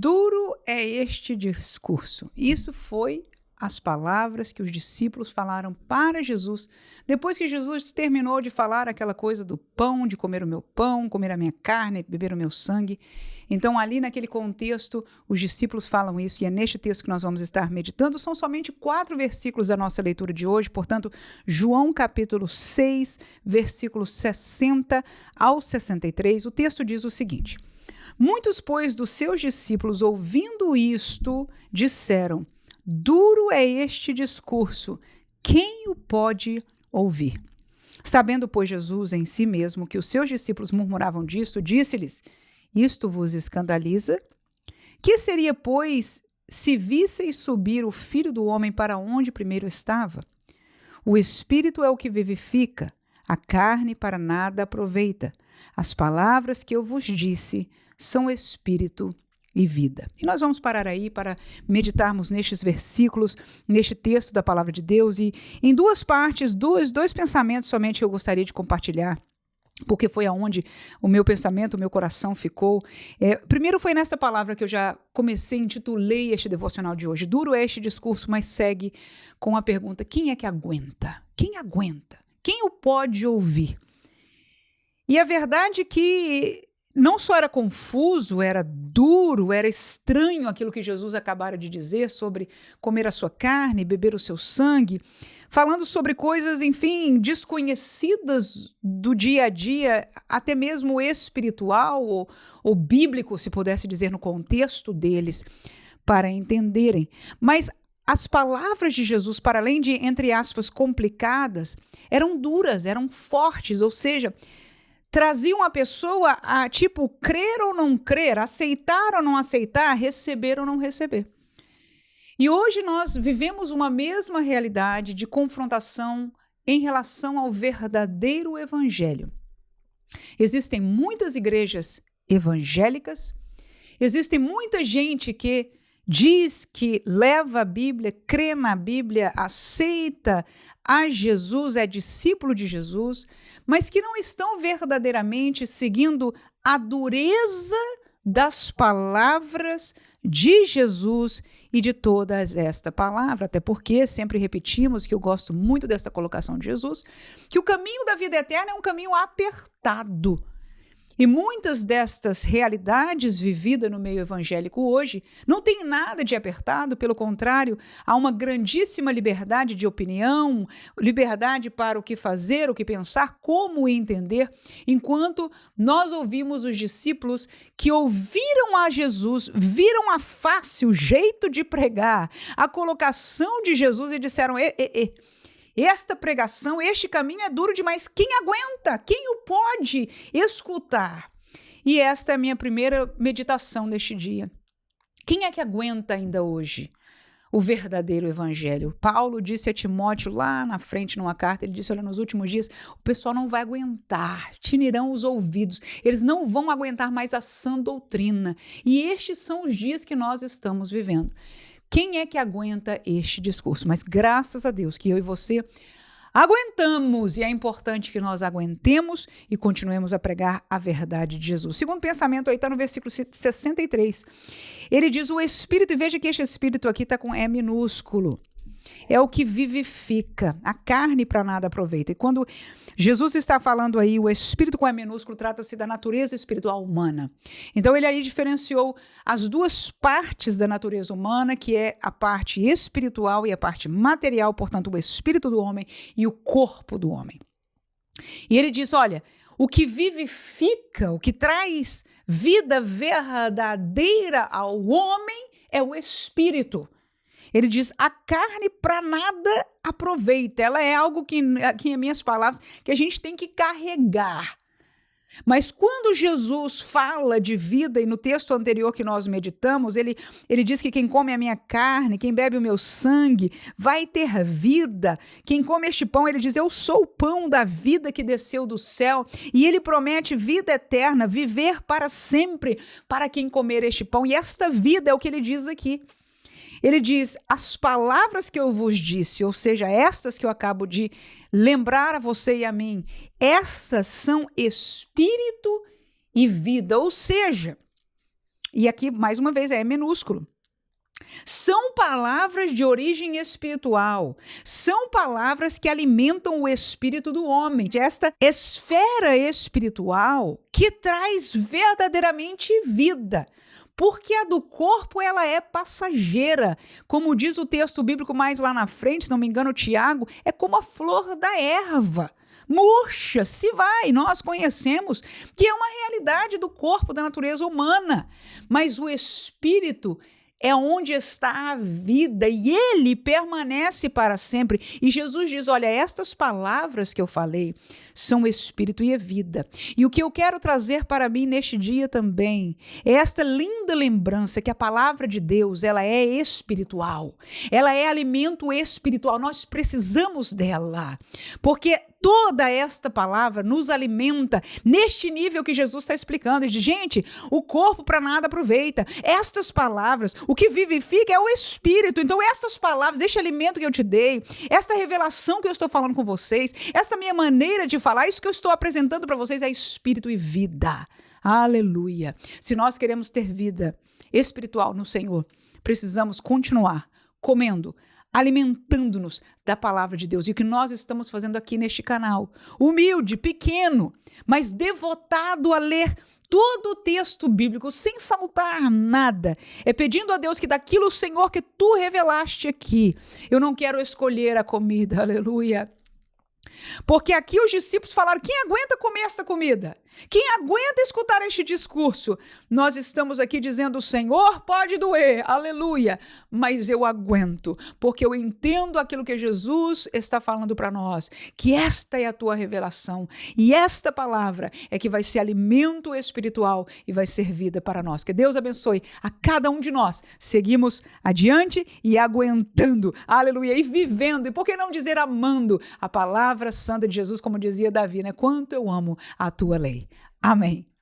Duro é este discurso. Isso foi as palavras que os discípulos falaram para Jesus, depois que Jesus terminou de falar aquela coisa do pão, de comer o meu pão, comer a minha carne, beber o meu sangue. Então, ali naquele contexto, os discípulos falam isso, e é neste texto que nós vamos estar meditando. São somente 4 versículos da nossa leitura de hoje, portanto, João capítulo 6, versículos 60 ao 63, o texto diz o seguinte: muitos, pois, dos seus discípulos, ouvindo isto, disseram: duro é este discurso, quem o pode ouvir? Sabendo, pois, Jesus em si mesmo que os seus discípulos murmuravam disto, disse-lhes: isto vos escandaliza? Que seria, pois, se visseis subir o Filho do Homem para onde primeiro estava? O Espírito é o que vivifica, a carne para nada aproveita. As palavras que eu vos disse são Espírito e vida. E nós vamos parar aí para meditarmos nestes versículos, neste texto da palavra de Deus, e em 2 partes, dois pensamentos somente eu gostaria de compartilhar, porque foi aonde o meu pensamento, o meu coração ficou. Primeiro foi nessa palavra que eu já comecei, intitulei este devocional de hoje. Duro é este discurso, mas segue com a pergunta: quem é que aguenta? Quem aguenta? Quem o pode ouvir? E a verdade é que não só era confuso, era duro, era estranho aquilo que Jesus acabara de dizer sobre comer a sua carne, beber o seu sangue, falando sobre coisas, enfim, desconhecidas do dia a dia, até mesmo espiritual ou bíblico, se pudesse dizer, no contexto deles, para entenderem. Mas as palavras de Jesus, para além de, entre aspas, complicadas, eram duras, eram fortes, ou seja, traziam a pessoa a, tipo, crer ou não crer, aceitar ou não aceitar, receber ou não receber. E hoje nós vivemos uma mesma realidade de confrontação em relação ao verdadeiro evangelho. Existem muitas igrejas evangélicas, existe muita gente que diz que leva a Bíblia, crê na Bíblia, aceita a Jesus, é discípulo de Jesus, mas que não estão verdadeiramente seguindo a dureza das palavras de Jesus e de todas esta palavra, até porque sempre repetimos, que eu gosto muito desta colocação de Jesus, que o caminho da vida eterna é um caminho apertado. E muitas destas realidades vividas no meio evangélico hoje não tem nada de apertado, pelo contrário, há uma grandíssima liberdade de opinião, liberdade para o que fazer, o que pensar, como entender, enquanto nós ouvimos os discípulos que ouviram a Jesus, viram a face, o jeito de pregar, a colocação de Jesus e disseram: esta pregação, este caminho é duro demais. Quem aguenta? Quem o pode escutar? E esta é a minha primeira meditação deste dia. Quem é que aguenta ainda hoje o verdadeiro evangelho? Paulo disse a Timóteo lá na frente numa carta, ele disse: olha, nos últimos dias o pessoal não vai aguentar, tinirão os ouvidos, eles não vão aguentar mais a sã doutrina. E estes são os dias que nós estamos vivendo. Quem é que aguenta este discurso? Mas graças a Deus que eu e você aguentamos, e é importante que nós aguentemos e continuemos a pregar a verdade de Jesus. O segundo pensamento aí está no versículo 63. Ele diz: o Espírito, e veja que este Espírito aqui está com E minúsculo. É o que vivifica, a carne para nada aproveita. E quando Jesus está falando aí, o Espírito com E minúsculo, trata-se da natureza espiritual humana. Então ele aí diferenciou as 2 partes da natureza humana, que é a parte espiritual e a parte material, portanto o espírito do homem e o corpo do homem. E ele diz: olha, o que vivifica, o que traz vida verdadeira ao homem é o Espírito. Ele diz: a carne para nada aproveita. Ela é algo que, aqui em minhas palavras, que a gente tem que carregar. Mas quando Jesus fala de vida, e no texto anterior que nós meditamos, ele diz que quem come a minha carne, quem bebe o meu sangue, vai ter vida. Quem come este pão, ele diz: eu sou o pão da vida que desceu do céu. E ele promete vida eterna, viver para sempre para quem comer este pão. E esta vida é o que ele diz aqui. Ele diz: as palavras que eu vos disse, ou seja, estas que eu acabo de lembrar a você e a mim, essas são espírito e vida. Ou seja, e aqui mais uma vez é minúsculo. São palavras de origem espiritual, são palavras que alimentam o espírito do homem, esta esfera espiritual que traz verdadeiramente vida. Porque a do corpo, ela é passageira. Como diz o texto bíblico mais lá na frente, se não me engano, Tiago, é como a flor da erva. Murcha, se vai. Nós conhecemos que é uma realidade do corpo, da natureza humana. Mas o espírito é onde está a vida e ele permanece para sempre. E Jesus diz, olha, estas palavras que eu falei são espírito e é vida. E o que eu quero trazer para mim neste dia também é esta linda lembrança que a palavra de Deus, ela é espiritual. Ela é alimento espiritual. Nós precisamos dela. Porque toda esta palavra nos alimenta neste nível que Jesus está explicando. Ele diz, gente, o corpo para nada aproveita. Estas palavras, o que vivifica é o espírito. Então, essas palavras, este alimento que eu te dei, esta revelação que eu estou falando com vocês, essa minha maneira de falar, isso que eu estou apresentando para vocês é espírito e vida. Aleluia. Se nós queremos ter vida espiritual no Senhor, precisamos continuar comendo, alimentando-nos da palavra de Deus. E o que nós estamos fazendo aqui neste canal, humilde, pequeno, mas devotado a ler todo o texto bíblico, sem saltar nada, é pedindo a Deus que daquilo, Senhor, que tu revelaste aqui, eu não quero escolher a comida, aleluia. Porque aqui os discípulos falaram, quem aguenta comer essa comida? Quem aguenta escutar este discurso? Nós estamos aqui dizendo, o Senhor pode doer, aleluia, mas eu aguento, porque eu entendo aquilo que Jesus está falando para nós, que esta é a tua revelação, e esta palavra é que vai ser alimento espiritual e vai ser vida para nós. Que Deus abençoe a cada um de nós. Seguimos adiante e aguentando, aleluia, e vivendo, e por que não dizer amando a palavra santa de Jesus, como dizia Davi, né? Quanto eu amo a tua lei. Amém.